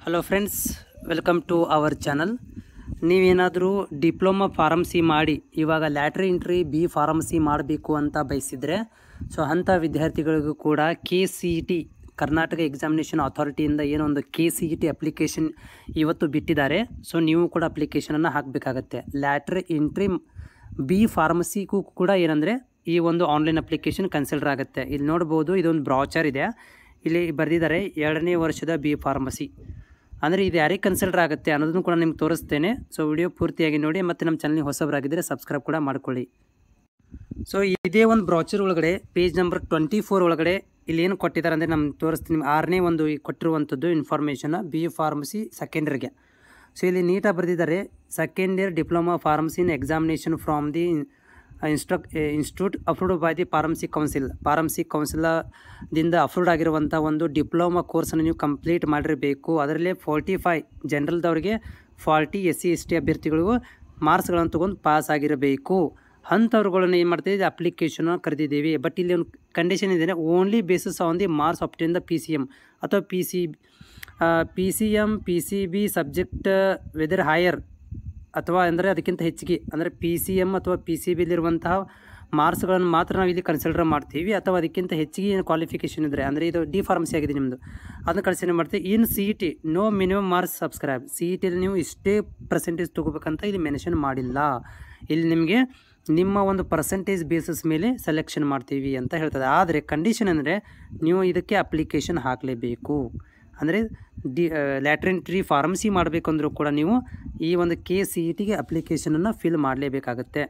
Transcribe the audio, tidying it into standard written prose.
Hello friends, welcome to our channel. ನೀವೇನಾದರೂ diploma pharmacy ಮಾಡಿ ಇವಾಗ ಲ್ಯಾಟ್ರಿ ಎಂಟ್ರಿ ಬಿ ಫಾರ್ಮಸಿ ಮಾಡಬೇಕು ಅಂತ ಬಯಸಿದರೆ, ಸೊ ಅಂಥ ವಿದ್ಯಾರ್ಥಿಗಳಿಗೂ ಕೂಡ KCET ಕರ್ನಾಟಕ ಎಕ್ಸಾಮಿನೇಷನ್ ಅಥಾರಿಟಿಯಿಂದ ಏನೊಂದು KCET ಅಪ್ಲಿಕೇಶನ್ ಇವತ್ತು ಬಿಟ್ಟಿದ್ದಾರೆ. ಸೊ ನೀವು ಕೂಡ ಅಪ್ಲಿಕೇಶನನ್ನು ಹಾಕಬೇಕಾಗತ್ತೆ. ಲ್ಯಾಟ್ರಿ ಎಂಟ್ರಿ ಬಿ ಫಾರ್ಮಸಿಗೂ ಕೂಡ ಏನಂದರೆ ಈ ಒಂದು ಆನ್ಲೈನ್ ಅಪ್ಲಿಕೇಶನ್ ಕನ್ಸಿಡರ್ ಆಗುತ್ತೆ. ಇಲ್ಲಿ ನೋಡ್ಬೋದು, ಇದೊಂದು ಬ್ರೌಚರ್ ಇದೆ. ಇಲ್ಲಿ ಬರೆದಿದ್ದಾರೆ 2ನೇ ವರ್ಷದ ಬಿ ಫಾರ್ಮಸಿ. ಅಂದರೆ ಇದು ಯಾರಿಗೆ ಕನ್ಸಿಡರ್ ಆಗುತ್ತೆ ಅನ್ನೋದನ್ನು ಕೂಡ ನಿಮ್ಗೆ ತೋರಿಸ್ತೇನೆ. ಸೊ ವಿಡಿಯೋ ಪೂರ್ತಿಯಾಗಿ ನೋಡಿ, ಮತ್ತು ನಮ್ಮ ಚಾನಲ್ಗೆ ಹೊಸಬರಾಗಿದ್ದರೆ ಸಬ್ಸ್ಕ್ರೈಬ್ ಕೂಡ ಮಾಡ್ಕೊಳ್ಳಿ. ಸೊ ಇದೇ ಒಂದು ಬ್ರೌಚರ್ ಒಳಗಡೆ ಪೇಜ್ ನಂಬರ್ 24 ಒಳಗಡೆ ಇಲ್ಲಿ ಏನು ಕೊಟ್ಟಿದ್ದಾರೆ ಅಂದರೆ ನಮ್ಗೆ ತೋರಿಸ್ತೀನಿ. 6ನೇ ಒಂದು ಕೊಟ್ಟಿರುವಂಥದ್ದು ಇನ್ಫಾರ್ಮೇಷನ್ ಬಿ ಫಾರ್ಮಸಿ ಸೆಕೆಂಡ್ ಇಯರ್ಗೆ. ಸೊ ಇಲ್ಲಿ ನೀಟಾಗಿ ಬರೆದಿದ್ದಾರೆ, second year diploma pharmacy in examination from the institute approved by the pharmacy ಕೌನ್ಸಿಲದಿಂದ ಅಪ್ರೂವ್ಡ್ ಆಗಿರುವಂಥ ಒಂದು ಡಿಪ್ಲೊಮಾ ಕೋರ್ಸನ್ನು ನೀವು ಕಂಪ್ಲೀಟ್ ಮಾಡಿರಬೇಕು. ಅದರಲ್ಲೇ 45 ಜನರಲ್ದವ್ರಿಗೆ 40 SC ST ಅಭ್ಯರ್ಥಿಗಳಿಗೂ ಮಾರ್ಕ್ಸ್ಗಳನ್ನು ತೊಗೊಂಡು ಪಾಸ್ ಆಗಿರಬೇಕು. ಅಂಥವ್ರುಗಳನ್ನ ಏನು ಮಾಡ್ತಿದ್ದೀವಿ, ಅಪ್ಲಿಕೇಶನ್ ಕರೆದಿದ್ದೀವಿ. ಬಟ್ ಇಲ್ಲಿ ಒಂದು ಕಂಡೀಷನ್ ಇದೆ, only basis on the marks obtained the PCM ಅಥವಾ PCM PCB subject whether higher ಅಥವಾ ಅಂದರೆ ಅದಕ್ಕಿಂತ ಹೆಚ್ಚಿಗೆ, ಅಂದರೆ PCM ಅಥವಾ PCBಲಿರುವಂತಹ ಮಾರ್ಕ್ಸ್ಗಳನ್ನು ಮಾತ್ರ ನಾವು ಇಲ್ಲಿ ಕನ್ಸಿಡರ್ ಮಾಡ್ತೀವಿ. ಅಥವಾ ಅದಕ್ಕಿಂತ ಹೆಚ್ಚಿಗೆ ಏನು ಕ್ವಾಲಿಫಿಕೇಷನ್ ಇದ್ದರೆ, ಅಂದರೆ ಇದು ಡಿ ಫಾರ್ಮಸಿ ಆಗಿದೆ ನಿಮ್ಮದು, ಅದನ್ನು ಕನ್ಸಿಡರ್ ಮಾಡ್ತೀವಿ. In CET no minimum marks subscribe. CETಲಿ ನೀವು ಇಷ್ಟೇ ಪರ್ಸೆಂಟೇಜ್ ತೊಗೋಬೇಕಂತ ಇಲ್ಲಿ ಮೆನ್ಷನ್ ಮಾಡಿಲ್ಲ. ಇಲ್ಲಿ ನಿಮಗೆ ನಿಮ್ಮ ಒಂದು ಪರ್ಸೆಂಟೇಜ್ ಬೇಸಿಸ್ ಮೇಲೆ ಸೆಲೆಕ್ಷನ್ ಮಾಡ್ತೀವಿ ಅಂತ ಹೇಳ್ತದೆ. ಆದರೆ ಕಂಡೀಷನ್ ಅಂದರೆ ನೀವು ಇದಕ್ಕೆ ಅಪ್ಲಿಕೇಶನ್ ಹಾಕಲೇಬೇಕು. ಅಂದರೆ ಲ್ಯಾಟ್ರಿ ಎಂಟ್ರಿ ಫಾರ್ಮಸಿ ಮಾಡಬೇಕಂದ್ರೂ ಕೂಡ ನೀವು ಈ ಒಂದು KCETಗೆ ಅಪ್ಲಿಕೇಶನನ್ನು ಫಿಲ್ ಮಾಡಲೇಬೇಕಾಗತ್ತೆ.